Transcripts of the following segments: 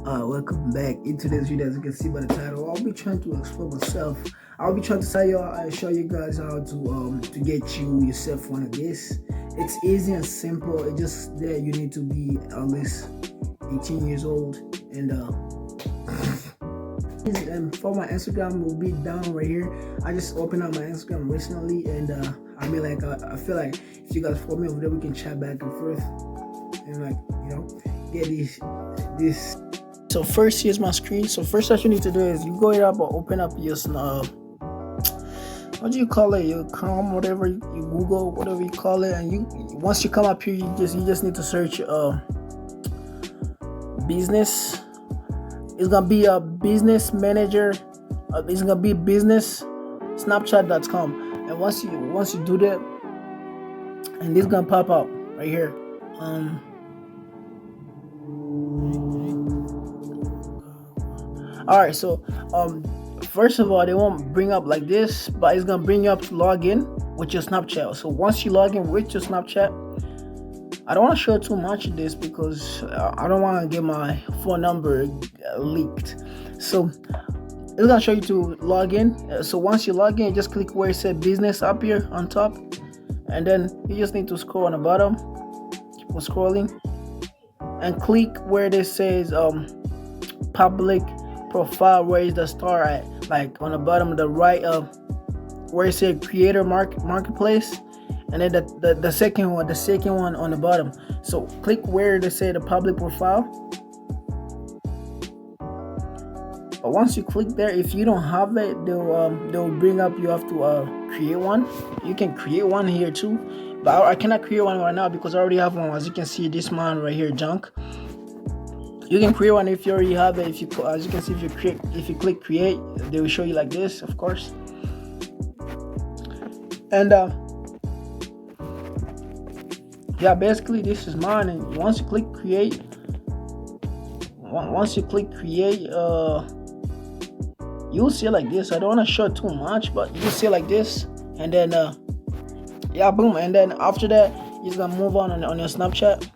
Welcome back. In today's video, as you can see by the title, I'll be trying to explore myself. I'll be trying to show you guys how to get yourself one of this. It's easy and simple. It just there you need to be at least 18 years old, and for my Instagram will be down right here. I just opened up my Instagram recently, and I mean, like I feel like if you guys follow me over there, we can chat back and forth and, like, get this. So first, here's my screen. So first, what you need to do is you go here up or open up your what do you call it, your Chrome, whatever, you Google, whatever you call it, and once you come up here, you just need to search business. It's gonna be a business manager. It's gonna be business snapchat.com, and once you do that, and this gonna pop up right here. All right, so first of all, they won't bring up like this, but it's gonna bring you up to log in with your Snapchat. So once you log in with your Snapchat, I don't want to show too much of this because I don't want to get my phone number leaked. So it's gonna show you to log in. So once you log in, just click where it says business up here on top, and then you just need to scroll on the bottom. Keep on scrolling and click where it says public profile, where is the star at, like on the bottom of the right, where it says creator marketplace, and then the second one on the bottom. So click where they say the public profile. But once you click there, if you don't have it, they'll bring up you have to create one. You can create one here too, but I cannot create one right now because I already have one. As you can see, this man right here, junk. You can create one if you already have it. As you can see, if you click create, they will show you like this, of course. And yeah, basically this is mine. And once you click create, you'll see like this. I don't want to show too much, but you'll see like this. And then yeah, boom. And then after that, you're gonna move on your Snapchat.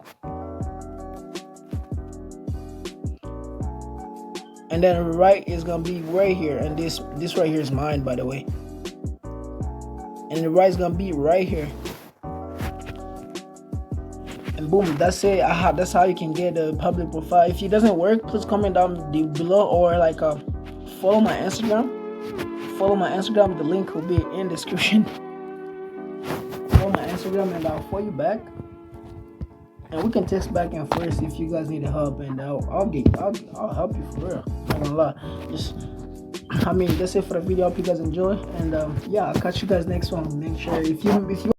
And then right is gonna be right here, and this right here is mine, by the way. And the right is gonna be right here, and boom, that's it. That's how you can get a public profile. If it doesn't work, please comment down below, or like follow my Instagram. The link will be in the description. Follow my Instagram, and I'll follow you back. And we can text back and forth if you guys need help, and I'll help you for real. Not gonna lie. That's it for the video. I hope you guys enjoy, and yeah, I'll catch you guys next one. Make sure if you